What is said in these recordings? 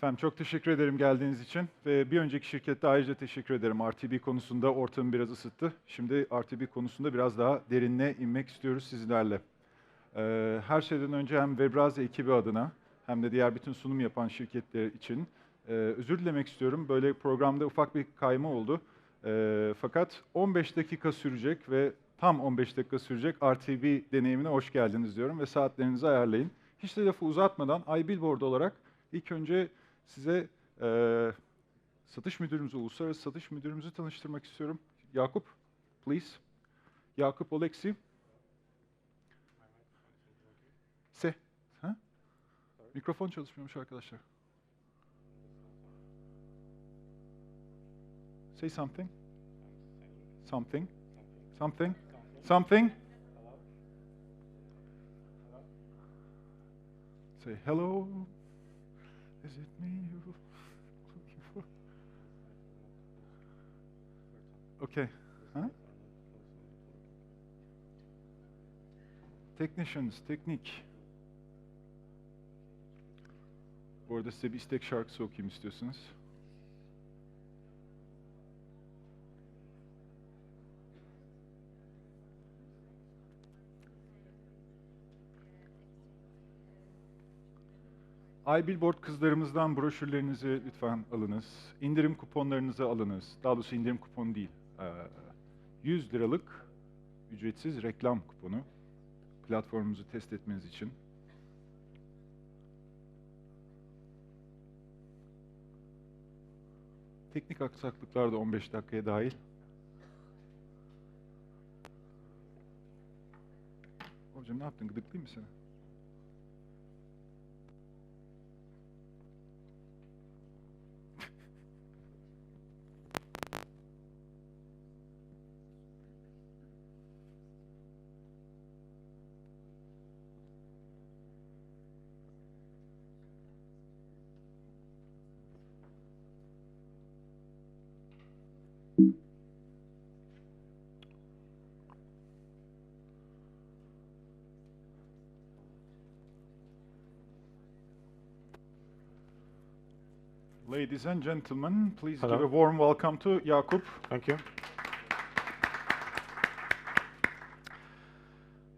Efendim çok teşekkür ederim geldiğiniz için ve bir önceki şirkette ayrıca teşekkür ederim. RTB konusunda ortamı biraz ısıttı. Şimdi RTB konusunda biraz daha derinine inmek istiyoruz sizlerle. Her şeyden önce hem Webrazi ekibi adına hem de diğer bütün sunum yapan şirketler için özür dilemek istiyorum. Böyle programda ufak bir kayma oldu. Fakat 15 dakika sürecek ve tam 15 dakika sürecek RTB deneyimine hoş geldiniz diyorum ve saatlerinizi ayarlayın. Hiç de lafı uzatmadan iBillboard olarak ilk önce size satış müdürümüzü, uluslararası satış müdürümüzü tanıştırmak istiyorum. Yakup, please. Yakup Oleksi. Ha? Mikrofon çalışmıyormuş arkadaşlar. Say something. Something. Something. Something. Say hello. Is it me you're looking for? Okay. Huh? Technicians, teknik. Bu arada size bir istek şarkısı okuyayım istiyorsanız. iBillboard kızlarımızdan broşürlerinizi lütfen alınız. İndirim kuponlarınızı alınız. Daha doğrusu indirim kuponu değil. 100 liralık ücretsiz reklam kuponu. Platformumuzu test etmeniz için. Teknik aksaklıklar da 15 dakikaya dahil. Hocam ne yaptın? Gıdıklayayım mı seni? Ladies and gentlemen, please give a warm welcome to Yakup. Thank you.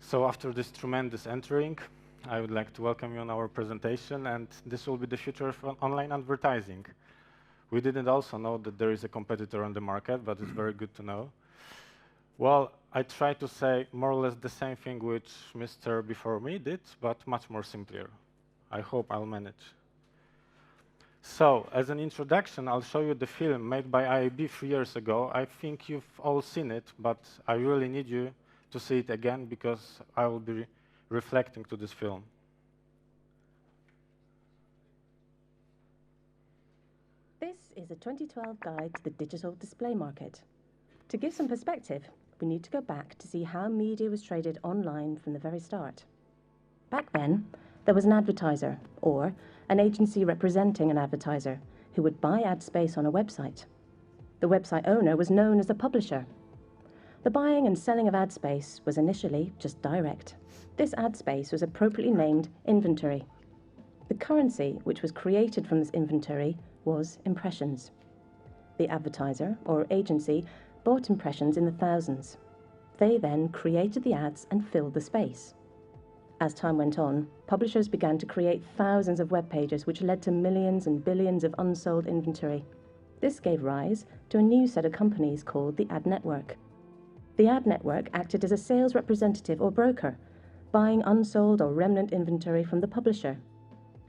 So after this tremendous entering, I would like to welcome you on our presentation, and this will be the future of online advertising. We didn't also know that there is a competitor on the market, but it's very good to know. Well, I try to say more or less the same thing which Mr. before me did, but much more simpler. I hope I'll manage. So, as an introduction, I'll show you the film made by IAB 3 years ago. I think you've all seen it, but I really need you to see it again because I will be reflecting to this film. This is a 2012 guide to the digital display market. To give some perspective, we need to go back to see how media was traded online from the very start. Back then, there was an advertiser, or an agency representing an advertiser, who would buy ad space on a website. The website owner was known as a publisher. The buying and selling of ad space was initially just direct. This ad space was appropriately named inventory. The currency which was created from this inventory was impressions. The advertiser, or agency, bought impressions in the thousands. They then created the ads and filled the space. As time went on, publishers began to create thousands of web pages, which led to millions and billions of unsold inventory. This gave rise to a new set of companies called the ad network. The ad network acted as a sales representative or broker, buying unsold or remnant inventory from the publisher.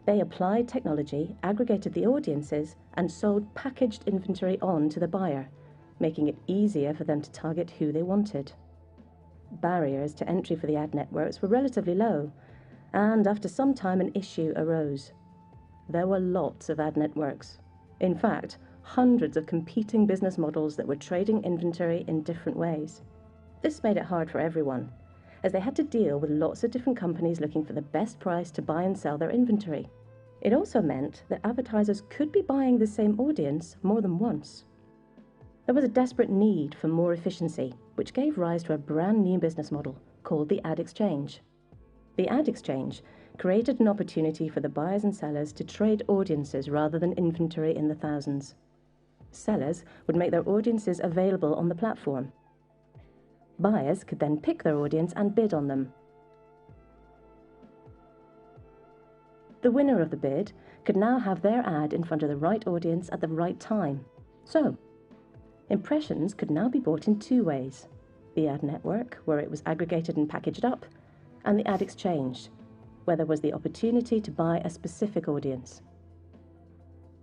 They applied technology, aggregated the audiences, and sold packaged inventory on to the buyer, making it easier for them to target who they wanted. Barriers to entry for the ad networks were relatively low, and after some time an issue arose. There were lots of ad networks. In fact, hundreds of competing business models that were trading inventory in different ways. This made it hard for everyone, as they had to deal with lots of different companies looking for the best price to buy and sell their inventory. It also meant that advertisers could be buying the same audience more than once. There was a desperate need for more efficiency, which gave rise to a brand new business model called the ad exchange. The ad exchange created an opportunity for the buyers and sellers to trade audiences rather than inventory in the thousands. Sellers would make their audiences available on the platform. Buyers could then pick their audience and bid on them. The winner of the bid could now have their ad in front of the right audience at the right time. So, impressions could now be bought in two ways: the ad network, where it was aggregated and packaged up, and the ad exchange, where there was the opportunity to buy a specific audience.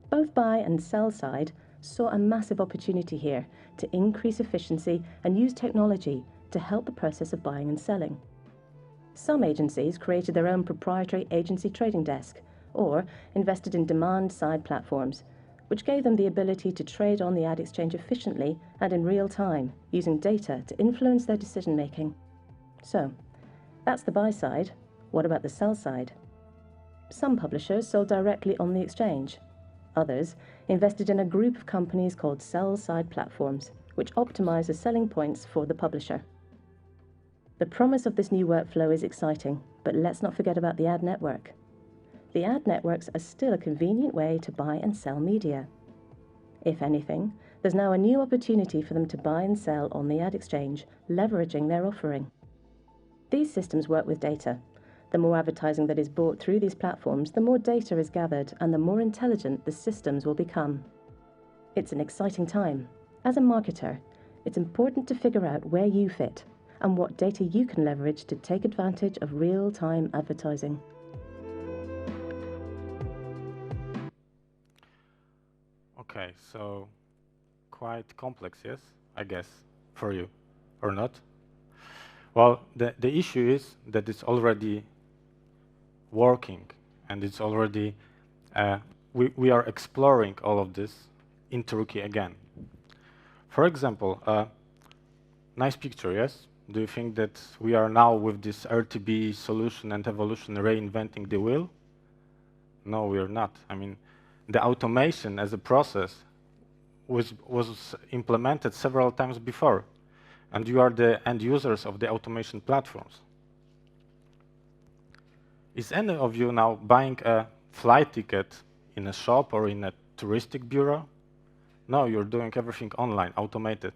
Both buy and sell side saw a massive opportunity here to increase efficiency and use technology to help the process of buying and selling. Some agencies created their own proprietary agency trading desk or invested in demand-side platforms, which gave them the ability to trade on the ad exchange efficiently and in real time, using data to influence their decision-making. So, that's the buy side. What about the sell side? Some publishers sold directly on the exchange. Others invested in a group of companies called sell-side platforms, which optimize the selling points for the publisher. The promise of this new workflow is exciting, but let's not forget about the ad network. The ad networks are still a convenient way to buy and sell media. If anything, there's now a new opportunity for them to buy and sell on the ad exchange, leveraging their offering. These systems work with data. The more advertising that is bought through these platforms, the more data is gathered and the more intelligent the systems will become. It's an exciting time. As a marketer, it's important to figure out where you fit and what data you can leverage to take advantage of real-time advertising. Okay, so quite complex, yes, I guess, for you, or not? Well, the issue is that it's already working, and it's already, we are exploring all of this in Turkey again. For example, nice picture, yes? Do you think that we are now with this RTB solution and evolution reinventing the wheel? No, we are not. I mean, the automation as a process was implemented several times before, and you are the end users of the automation platforms. Is any of you now buying a flight ticket in a shop or in a touristic bureau? No, you're doing everything online, automated.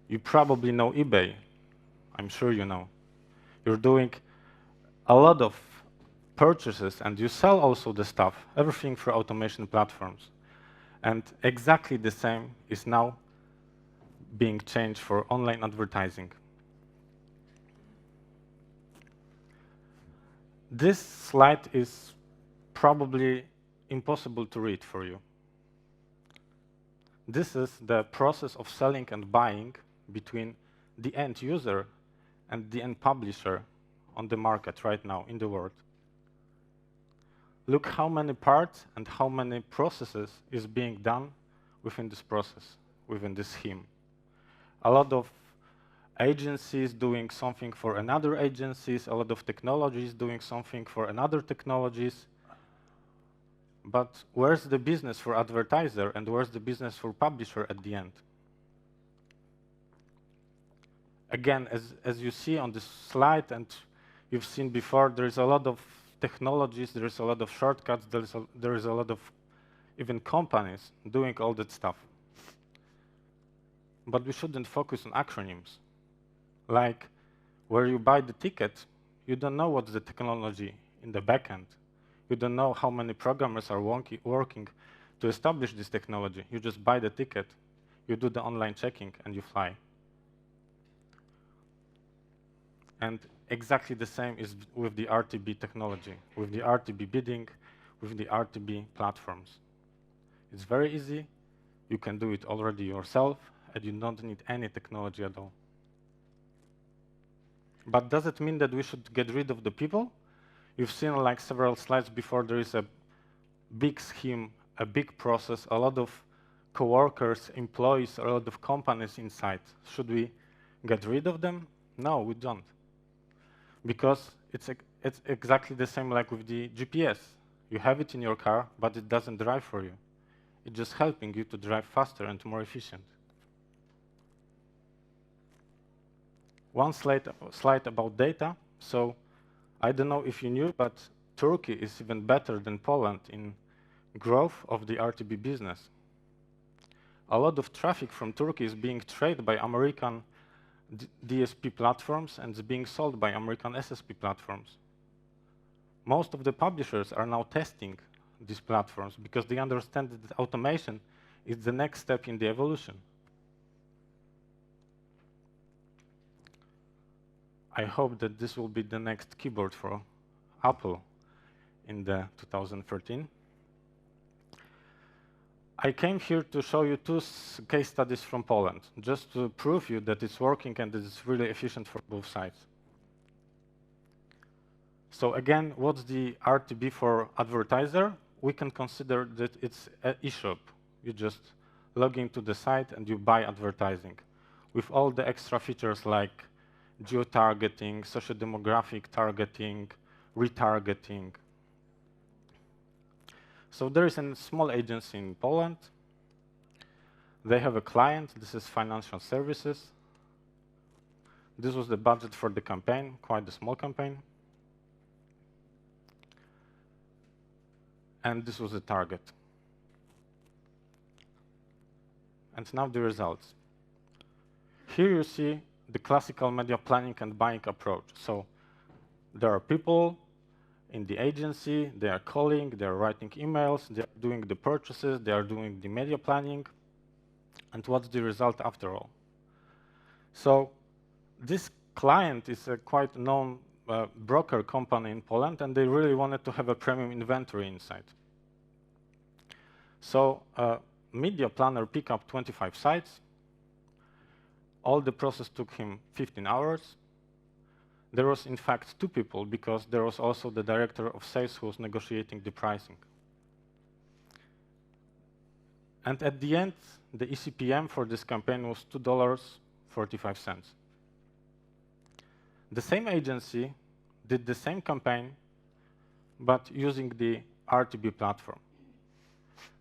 You probably know eBay. I'm sure you know. You're doing a lot of purchases, and you sell also the stuff, everything through automation platforms. And exactly the same is now being changed for online advertising. This slide is probably impossible to read for you. This is the process of selling and buying between the end user and the end publisher on the market right now in the world. Look how many parts and how many processes is being done within this process, within this scheme. A lot of agencies doing something for another agencies, a lot of technologies doing something for another technologies. But where's the business for advertiser and where's the business for publisher at the end? Again, as you see on this slide and you've seen before, there is a lot of technologies, there is a lot of shortcuts, there is a lot of even companies doing all that stuff. But we shouldn't focus on acronyms. Like where you buy the ticket, you don't know what's the technology in the backend. You don't know how many programmers are working to establish this technology. You just buy the ticket, you do the online checking, and you fly. And exactly the same is with the RTB technology, with the RTB bidding, with the RTB platforms. It's very easy. You can do it already yourself, and you don't need any technology at all. But does it mean that we should get rid of the people? You've seen like several slides before, there is a big scheme, a big process, a lot of coworkers, employees, a lot of companies inside. Should we get rid of them? No, we don't. Because it's exactly the same like with the GPS. You have it in your car, but it doesn't drive for you. It's just helping you to drive faster and more efficient. One slide about data. So I don't know if you knew, but Turkey is even better than Poland in growth of the RTB business. A lot of traffic from Turkey is being traded by American DSP platforms and is being sold by American SSP platforms. Most of the publishers are now testing these platforms because they understand that automation is the next step in the evolution. I hope that this will be the next keyboard for Apple in the 2013. I came here to show you two case studies from Poland, just to prove you that it's working and that it's really efficient for both sides. So again, what's the RTB for advertiser? We can consider that it's an e-shop. You just log into the site and you buy advertising with all the extra features like geo-targeting, social demographic targeting, retargeting. So there is a small agency in Poland. They have a client. This is financial services. This was the budget for the campaign, quite a small campaign. And this was the target. And now the results. Here you see the classical media planning and buying approach. So there are people in the agency, they are calling, they are writing emails, they are doing the purchases, they are doing the media planning. And what's the result after all? So this client is a quite known broker company in Poland, and they really wanted to have a premium inventory inside. So media planner picked up 25 sites. All the process took him 15 hours. There was, in fact, 2 people, because there was also the director of sales who was negotiating the pricing. And at the end, the eCPM for this campaign was $2.45. The same agency did the same campaign, but using the RTB platform.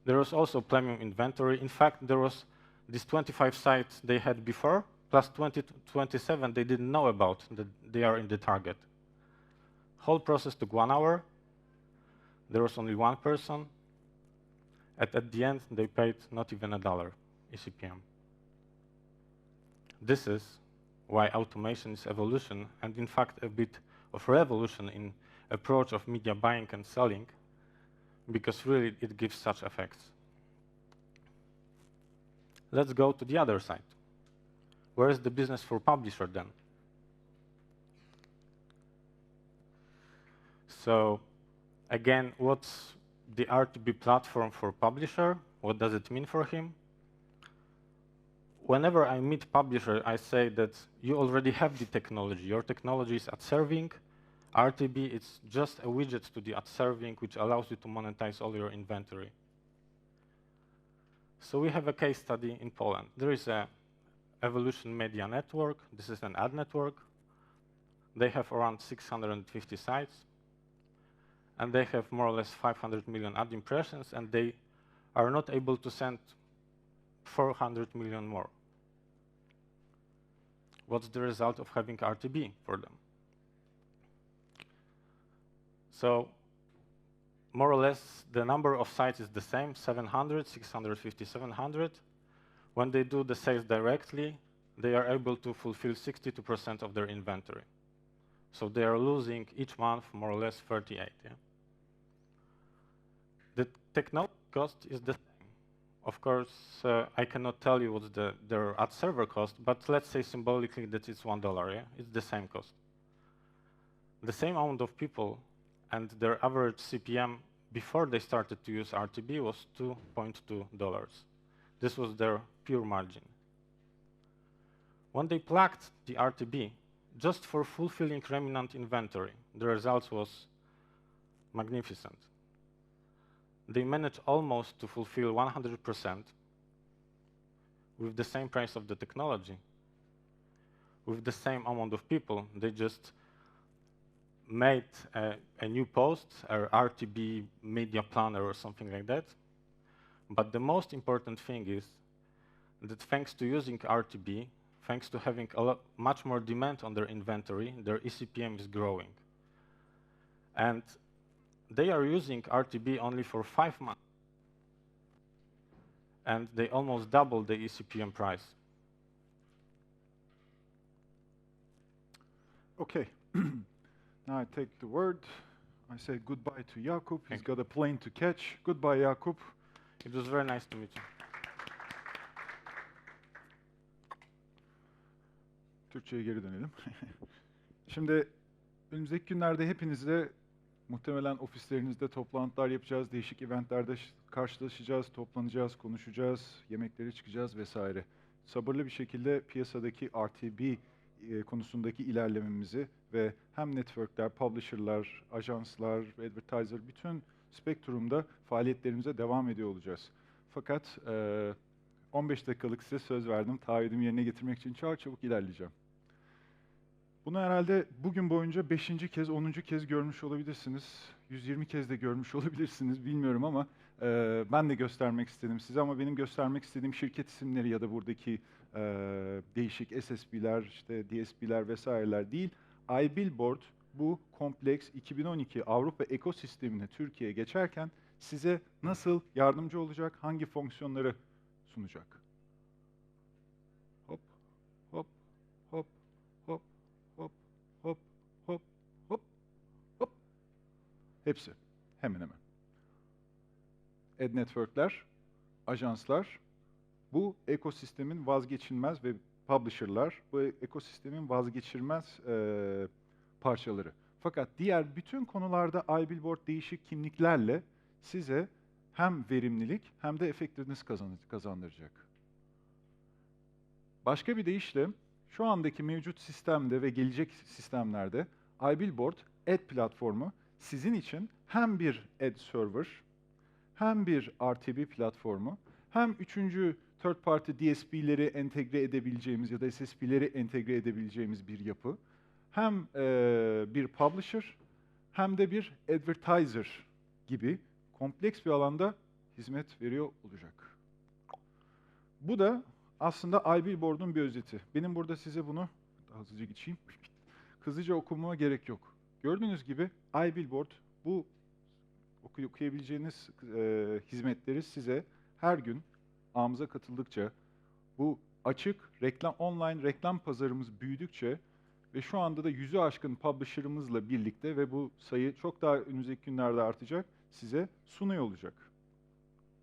There was also premium inventory. In fact, there was these 25 sites they had before, plus 20 to 27 they didn't know about, that they are in the target. Whole process took 1 hour. There was only 1 person. At the end, they paid not even $1 eCPM. This is why automation is evolution, and in fact a bit of revolution in approach of media buying and selling, because really it gives such effects. Let's go to the other side. Where is the business for publisher then? So again, what's the RTB platform for publisher? What does it mean for him? Whenever I meet publisher, I say that you already have the technology. Your technology is ad serving. RTB is just a widget to the ad serving, which allows you to monetize all your inventory. So we have a case study in Poland. There is a Evolution Media Network. This is an ad network. They have around 650 sites, and they have more or less 500 million ad impressions, and they are not able to send 400 million more. What's the result of having RTB for them? So more or less, the number of sites is the same, 700, 650, 700. When they do the sales directly, they are able to fulfill 62% of their inventory. So they are losing each month more or less 38. Yeah? The technology cost is the same. Of course, I cannot tell you what's their ad server cost, but let's say symbolically that it's $1. Yeah? It's the same cost. The same amount of people, and their average CPM before they started to use RTB was $2.2. This was their pure margin. When they plugged the RTB, just for fulfilling remnant inventory, the results was magnificent. They managed almost to fulfill 100% with the same price of the technology, with the same amount of people. They just made a new post, or RTB media planner or something like that. But the most important thing is that thanks to using RTB, thanks to having much more demand on their inventory, their eCPM is growing. And they are using RTB only for 5 months. And they almost double the eCPM price. Okay. Now I take the word. I say goodbye to Jakub. He's got a plane to catch. Goodbye, Jakub. It was very nice to meet you. Türkçe'ye geri dönelim. Şimdi önümüzdeki günlerde hepinizle muhtemelen ofislerinizde toplantılar yapacağız, değişik eventlerde karşılaşacağız, toplanacağız, konuşacağız, yemeklere çıkacağız vesaire. Sabırlı bir şekilde piyasadaki RTB konusundaki ilerlememizi ve hem networkler, publisher'lar, ajanslar, advertiser, bütün spektrumda faaliyetlerimize devam ediyor olacağız. Fakat 15 dakikalık size söz verdim. Taahhüdümü yerine getirmek için çok çabuk ilerleyeceğim. Bunu herhalde bugün boyunca 5. kez, 10. kez görmüş olabilirsiniz. 120 kez de görmüş olabilirsiniz, bilmiyorum ama ben de göstermek istedim size. Ama benim göstermek istediğim şirket isimleri ya da buradaki değişik SSP'ler, işte DSP'ler vesaireler değil. iBillboard bu kompleks 2012 Avrupa ekosistemine Türkiye'ye geçerken size nasıl yardımcı olacak, hangi fonksiyonları sunacak? Hop, hop, hop, hop, hop, hop, hop, hop, hop. Hepsi, hemen hemen. Ad network'ler, ajanslar, bu ekosistemin vazgeçilmez ve publisher'lar, bu ekosistemin vazgeçilmez parçaları. Fakat diğer bütün konularda iBillboard değişik kimliklerle size hem verimlilik hem de effectiveness kazandıracak. Başka bir deyişle şu andaki mevcut sistemde ve gelecek sistemlerde iBillboard ad platformu sizin için hem bir ad server, hem bir RTB platformu, hem üçüncü third party DSP'leri entegre edebileceğimiz ya da SSP'leri entegre edebileceğimiz bir yapı, hem bir publisher hem de bir advertiser gibi kompleks bir alanda hizmet veriyor olacak. Bu da aslında iBillboard'un bir özeti. Benim burada size bunu daha hızlıca geçeyim. Hızlıca okumama gerek yok. Gördüğünüz gibi iBillboard bu okuyabileceğiniz hizmetleri size her gün ağımıza katıldıkça, bu açık reklam, online reklam pazarımız büyüdükçe ve şu anda da 100'ü aşkın publisher'ımızla birlikte ve bu sayı çok daha önümüzdeki günlerde artacak, size sunuyor olacak.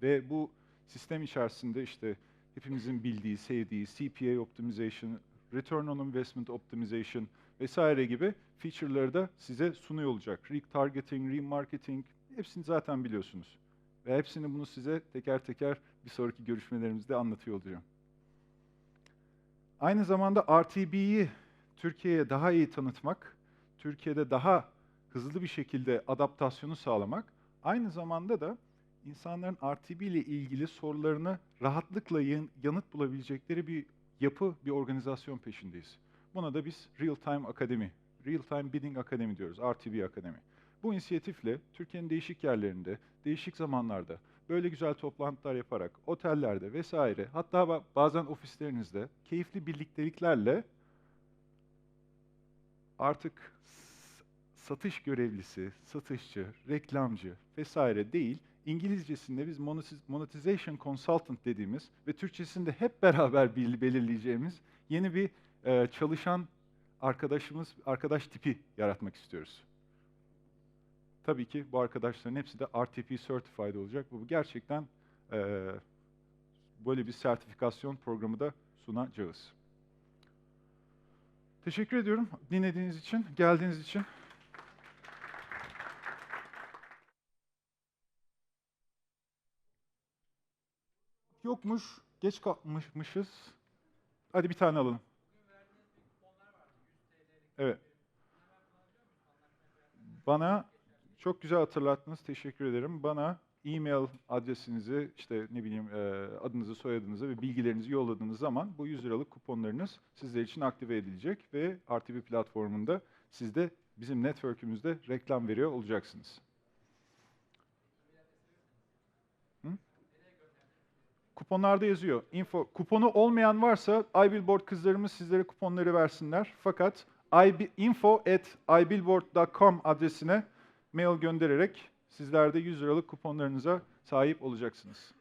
Ve bu sistem içerisinde işte hepimizin bildiği, sevdiği CPA optimization, return on investment optimization vesaire gibi feature'ları da size sunuyor olacak. Retargeting, remarketing, hepsini zaten biliyorsunuz. Ve hepsini bunu size teker teker bir sonraki görüşmelerimizde anlatıyor olacağım. Aynı zamanda RTB'yi Türkiye'ye daha iyi tanıtmak, Türkiye'de daha hızlı bir şekilde adaptasyonu sağlamak, aynı zamanda da insanların RTB ile ilgili sorularını rahatlıkla yanıt bulabilecekleri bir yapı, bir organizasyon peşindeyiz. Buna da biz Real Time Akademi, Real Time Bidding Akademi diyoruz, RTB Akademi. Bu inisiyatifle Türkiye'nin değişik yerlerinde, değişik zamanlarda böyle güzel toplantılar yaparak, otellerde vesaire, hatta bazen ofislerinizde keyifli birlikteliklerle artık satış görevlisi, satışçı, reklamcı vesaire değil, İngilizcesinde biz monetization consultant dediğimiz ve Türkçesinde hep beraber belirleyeceğimiz yeni bir çalışan arkadaş tipi yaratmak istiyoruz. Tabii ki bu arkadaşların hepsi de RTP Certified olacak. Bu gerçekten böyle bir sertifikasyon programı da sunacağız. Teşekkür ediyorum dinlediğiniz için, geldiğiniz için. Yokmuş, geç kalmışız. Hadi bir tane alalım. Evet. Bana çok güzel hatırlattınız, teşekkür ederim. Bana e-mail adresinizi, işte ne bileyim adınızı, soyadınızı ve bilgilerinizi yolladığınız zaman bu 100 liralık kuponlarınız sizler için aktive edilecek ve RTB platformunda siz de bizim network'ümüzde reklam veriyor olacaksınız. Kuponlarda yazıyor. Info. Kuponu olmayan varsa iBillboard kızlarımız sizlere kuponları versinler. Fakat info@ibillboard.com adresine mail göndererek sizler de 100 liralık kuponlarınıza sahip olacaksınız.